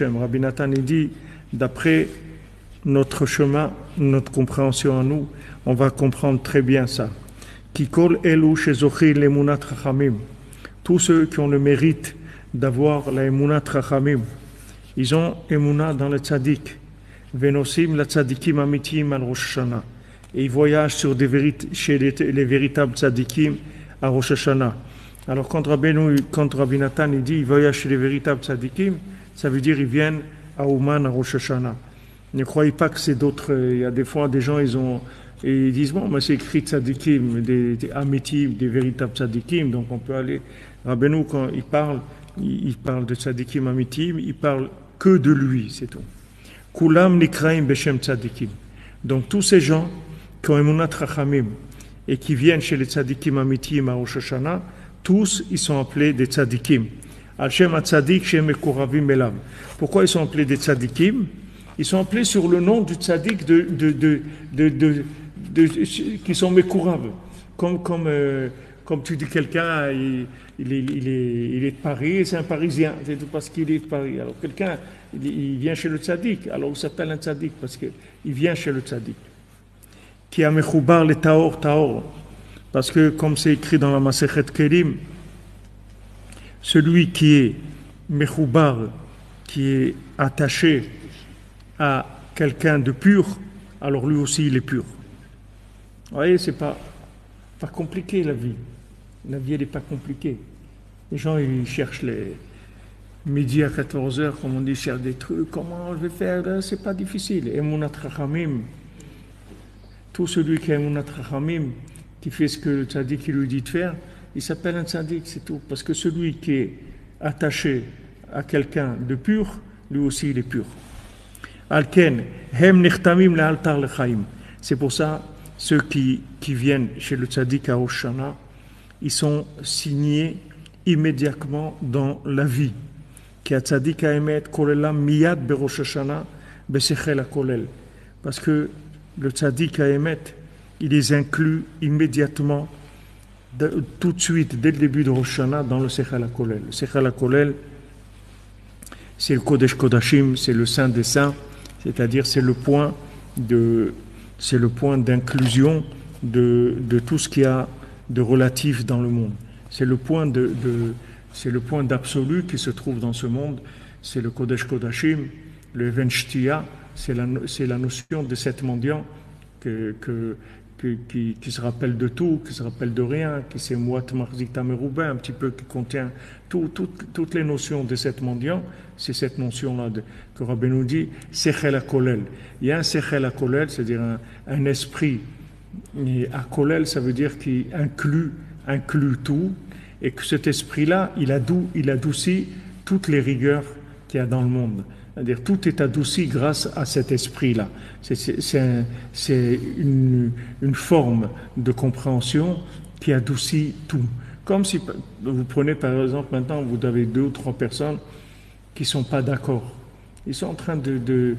Rabbi Nathan il dit, d'après notre chemin, notre compréhension à nous, on va comprendre très bien ça. Kikol elu shezochi l'emunat chachamim. Tous ceux qui ont le mérite d'avoir la emunat chachamim, ils ont emuna dans le tzaddik. Venosim la tzaddikim amitim al Rosh Hashanah. Et ils voyagent chez les véritables tzaddikim à Rosh Hashanah. Alors quand Rabbi Nathan il dit, ils voyagent chez les véritables tzaddikim, ça veut dire ils viennent à Ouman, à Rosh Hashanah. Ne croyez pas que c'est d'autres. Il y a des fois des gens, ils disent bon, mais c'est écrit tzadikim, des amitim, des véritables tzadikim, donc on peut aller. Rabbeinu, quand il parle de tzadikim amitim, il parle que de lui, c'est tout. Kulam nikraim beshem tzadikim. Donc tous ces gens qui ont emunat chachamim et qui viennent chez les tzadikim amitim à Rosh Hashanah, tous ils sont appelés des tzadikim. Al-Shem Tzadik Shem Mekuravim Elav. Pourquoi ils sont appelés des tzadikim? Ils sont appelés sur le nom du tzadik qui sont Mekurav. Comme tu dis quelqu'un, il est de Paris, c'est un Parisien, c'est tout parce qu'il est de Paris. Alors quelqu'un, il vient chez le tzadik, alors il s'appelle un tzadik parce qu'il vient chez le tzadik. Qui a Mechoubar le Taor. Parce que comme c'est écrit dans la Masechet Kelim, celui qui est Mechoubar, qui est attaché à quelqu'un de pur, alors lui aussi il est pur. Vous voyez, c'est pas compliqué la vie. La vie elle n'est pas compliquée. Les gens ils cherchent les midi à 14h, comme on dit, ils cherchent des trucs, comment je vais faire, là, c'est pas difficile. Emunat Chachamim, tout celui qui a Emunat Chachamim, qui fait ce que le tzaddik lui dit de faire, il s'appelle un tzaddik, c'est tout. Parce que celui qui est attaché à quelqu'un de pur, lui aussi il est pur. Alken, hem nichtamim le'altar lechaim. C'est pour ça, ceux qui viennent chez le tzaddik à Rosh Hashanah, ils sont signés immédiatement dans la vie. Ki tzaddik ha'emet kolelam miyad berosh Hashanah besechel hakolel. Parce que le tzaddik ha'emet, il les inclut immédiatement, tout de suite, dès le début de Rosh Hashanah, dans le Sechel HaKolel. Le Sechel HaKolel, c'est le Kodesh Kodashim, c'est le Saint des Saints, c'est-à-dire c'est le point d'inclusion de tout ce qu'il y a de relatif dans le monde. C'est le point d'absolu qui se trouve dans ce monde, c'est le Kodesh Kodashim, le Even Shtia, c'est la notion de cet mendiant qui se rappelle de tout, qui se rappelle de rien, qui c'est Mouat Marzita Merouba, un petit peu qui contient toutes les notions de cet mendiant, c'est cette notion-là que Rabbi nous dit, Sechel HaKolel. Il y a un Sechel HaKolel, c'est-à-dire un esprit, et HaKolel, ça veut dire qu'il inclut tout, et que cet esprit-là, il adoucit toutes les rigueurs qu'il y a dans le monde. C'est-à-dire tout est adouci grâce à cet esprit-là. C'est une forme de compréhension qui adoucit tout. Comme si vous prenez par exemple maintenant, vous avez 2 ou 3 personnes qui ne sont pas d'accord. Ils sont en train de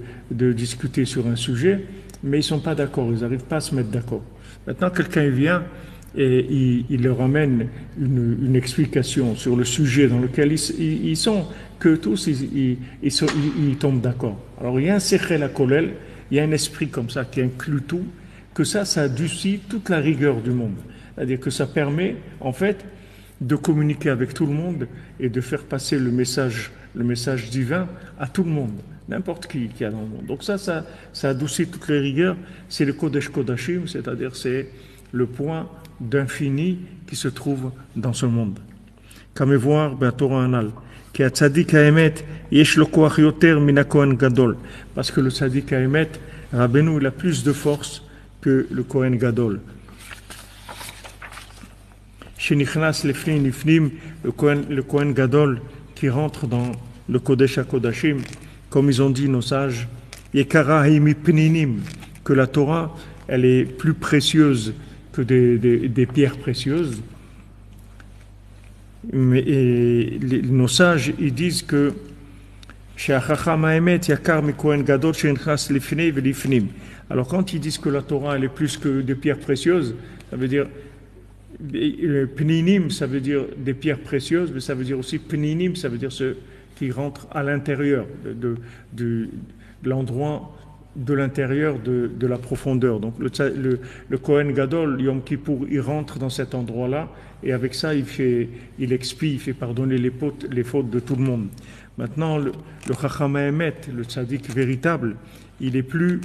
discuter sur un sujet, mais ils ne sont pas d'accord, ils n'arrivent pas à se mettre d'accord. Maintenant, quelqu'un vient et il leur amène une explication sur le sujet dans lequel ils sont, que tous ils tombent d'accord. Alors il y a un Sechel HaKolel, il y a un esprit comme ça qui inclut tout, que ça adoucit toute la rigueur du monde. C'est-à-dire que ça permet en fait de communiquer avec tout le monde et de faire passer le message divin à tout le monde, n'importe qui y a dans le monde. Donc ça adoucit toutes les rigueurs, c'est le Kodesh Kodashim, c'est-à-dire c'est le point d'infini qui se trouve dans ce monde. Comme voir Torah Anal, qui a tzaddik ha'emet, yesh lo koach yoter min haKohen Gadol, parce que le tzaddik ha'emet, Rabbeinu, il a plus de force que le Kohen Gadol. Shenichnas lefnim nifnim, le Kohen Gadol qui rentre dans le Kodesh HaKodashim, comme ils ont dit nos sages, yekara himipninim, que la Torah, elle est plus précieuse que des pierres précieuses. Nos sages, ils disent que alors quand ils disent que la Torah elle est plus que des pierres précieuses, ça veut dire pninim, ça veut dire des pierres précieuses, mais ça veut dire aussi pninim, ça veut dire qui rentre à l'intérieur de l'endroit de l'intérieur de la profondeur. Donc le Kohen Gadol, Yom Kippour, il rentre dans cet endroit-là et avec ça, il expie, il fait pardonner les fautes de tout le monde. Maintenant, le Chacham Emet, le tzaddik véritable, il est plus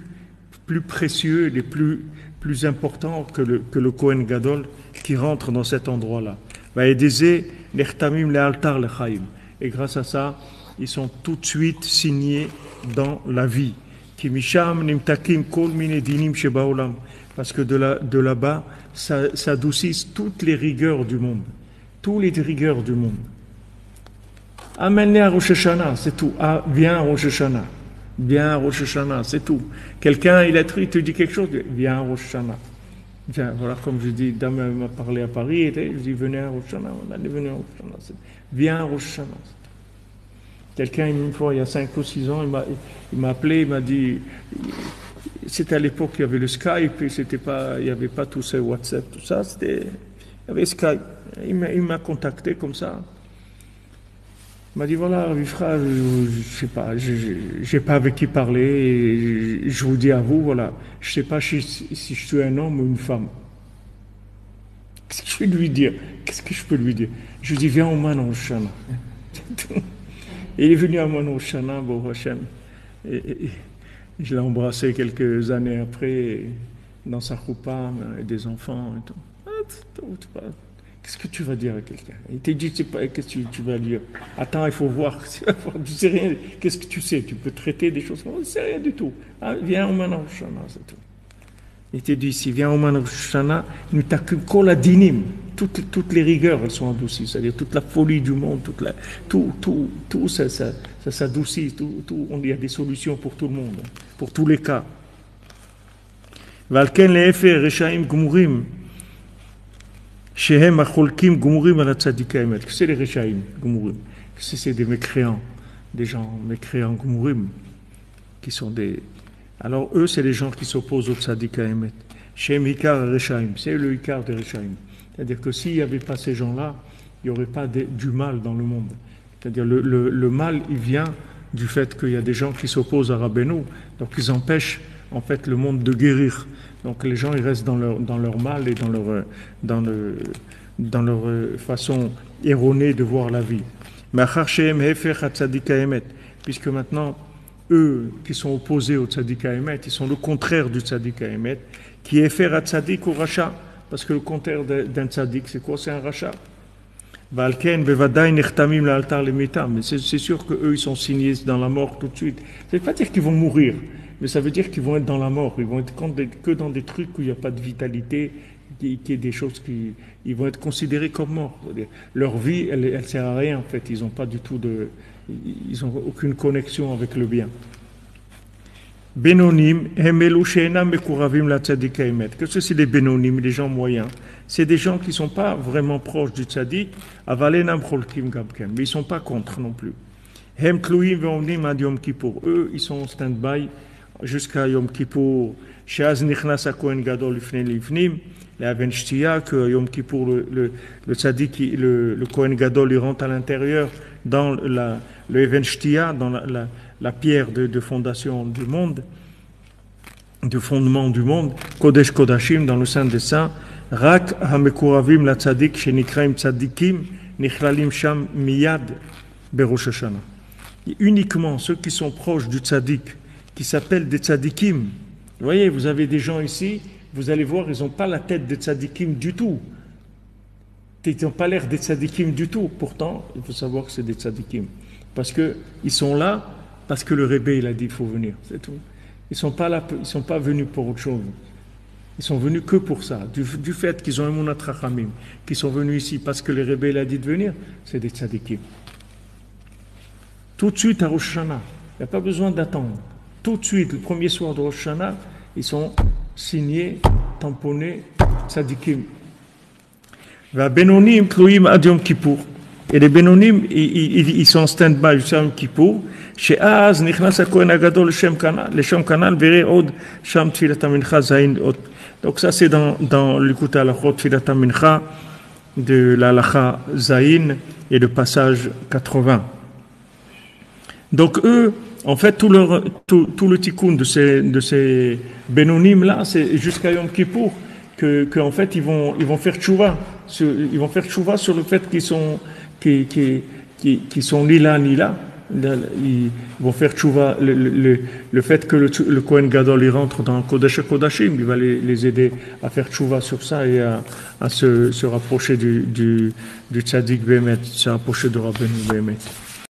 précieux, il est plus important que le Kohen Gadol qui rentre dans cet endroit-là. Et grâce à ça, ils sont tout de suite signés dans la vie. Parce que de là-bas, s'adoucissent toutes les rigueurs du monde. Toutes les rigueurs du monde. Amène-les à Rosh Hashanah, c'est tout. Ah, viens à Rosh Hashanah. Viens à Rosh Hashanah, c'est tout. Quelqu'un, il te dit quelque chose, viens à Rosh Hashanah. Viens, voilà, comme je dis, Dame m'a parlé à Paris, je dis, venez à Rosh Hashanah, on est venu à Rosh Hashanah. Viens à Rosh Hashanah. Quelqu'un, une fois, il y a 5 ou 6 ans, il m'a appelé, il m'a dit, c'était à l'époque, il y avait le Skype, il n'y avait pas tout ce WhatsApp, tout ça, il y avait Skype. Il m'a contacté comme ça. Il m'a dit, voilà, Vifra, je ne sais pas, je n'ai pas avec qui parler, et je vous dis à vous, voilà, je ne sais pas si je suis un homme ou une femme. Qu'est-ce que je vais lui dire? Qu'est-ce que je peux lui dire? Je lui dis, viens au Man Rosh Hashanah. Et il est venu à Man Rosh Hashanah, bon Hachem. Et je l'ai embrassé quelques années après, dans sa choupa, avec des enfants et tout. Qu'est-ce que tu vas dire à quelqu'un? Il t'a dit, qu'est-ce que tu vas dire? Attends, il faut voir. Tu sais rien. Qu'est-ce que tu sais? Tu peux traiter des choses comme ça? Tu ne sais rien du tout. Ah, viens au Man Rosh Hashanah, c'est tout. Il t'a dit ici, viens au Man Rosh Hashanah, nous t'accueillons kol adinim. Toutes les rigueurs, elles sont adoucies. C'est-à-dire toute la folie du monde, tout ça s'adoucit. Il y a des solutions pour tout le monde, pour tous les cas. Valken le'efer reshaim gmurim. Shehem acholkim gumurim ala tzaddik haemet. Que c'est les Rechaim gumurim? C'est des mécréants, des gens mécréants gumurim, qui sont des. Alors eux, c'est les gens qui s'opposent au tzaddik haemet. Shehem hikar Rechaim, c'est le hikar des Rechaim. C'est-à-dire que s'il n'y avait pas ces gens-là, il n'y aurait pas du mal dans le monde. C'est-à-dire le mal, il vient du fait qu'il y a des gens qui s'opposent à Rabbeinu, donc ils empêchent en fait le monde de guérir. Donc les gens ils restent dans leur mal et dans leur façon erronée de voir la vie. Puisque maintenant eux qui sont opposés au tzaddik haemet, ils sont le contraire du tzaddik haemet, qui est faire à tzaddik ou racha, parce que le contraire d'un tzaddik c'est quoi? C'est un racha. Mais c'est sûr qu'eux ils sont signés dans la mort tout de suite. Ça ne veut pas dire qu'ils vont mourir, mais ça veut dire qu'ils vont être dans la mort. Ils vont être que dans des trucs où il n'y a pas de vitalité, qui est des choses ils vont être considérés comme morts. Leur vie, elle ne sert à rien en fait. Ils n'ont pas du tout ils n'ont aucune connexion avec le bien. Benonim, hemelu she'enam mekuravim la tzaddik haemet. Qu'est-ce que c'est les benonim, les gens moyens? C'est des gens qui ne sont pas vraiment proches du tzaddik, avalenam cholkim gabken, mais ils ne sont pas contre non plus. Hem tluim ve'omnim ad Yom Kippour. Eux, ils sont en stand-by jusqu'à Yom Kippour. She'az nichnas haKohen Gadol lifnei livnim, le'aven shtiya, que Yom Kippour, le tzaddik, le Kohen Gadol, il rentre à l'intérieur dans le even shtiya, dans la pierre de fondation du monde, de fondement du monde, Kodesh Kodashim, dans le Saint des Saints, Rak hamekuravim la tzaddik shenikraim tzaddikim nichlalim sham miyad berosh Hashanah. Uniquement ceux qui sont proches du tzaddik, qui s'appellent des tzaddikim. Vous voyez, vous avez des gens ici, vous allez voir, ils n'ont pas la tête des tzaddikim du tout. Ils n'ont pas l'air des tzaddikim du tout. Pourtant, il faut savoir que c'est des tzaddikim. Parce qu'ils sont là, parce que le Rebbe, il a dit qu'il faut venir, c'est tout. Ils ne sont pas là, ils ne sont pas venus pour autre chose. Ils sont venus que pour ça. Du fait qu'ils ont un Emunat Chachamim, qu'ils sont venus ici parce que le Rebbe, il a dit de venir, c'est des tzaddikim. Tout de suite à Rosh Hashanah, il n'y a pas besoin d'attendre. Tout de suite, le premier soir de Rosh Hashanah, ils sont signés, tamponnés, tzaddikim. Va Benonim Tluim ad Yom Kippour. Et les Benonim, ils sont en stand-by jusqu'à Yom Kippour. She'az nichnas haKohen Hagadol l'Shem Kanal vere od sham tfilat hamincha zayin od. Donc ça c'est dans l'écoute à la chot tfilat hamincha de la lacha zayin et le passage 80. Donc eux, en fait, tout le tikkun de ces Bénonim là, c'est jusqu'à Yom Kippour que en fait ils vont faire tchouva, ils vont faire tchouva sur le fait qu'ils sont ni là ni là. Ils vont faire tchouva le fait que le Kohen Gadol il rentre dans Kodesh Kodashim, il va les aider à faire tchouva sur ça et à se rapprocher du Tzadik Bémet, se rapprocher de Rabbeinu Bémet.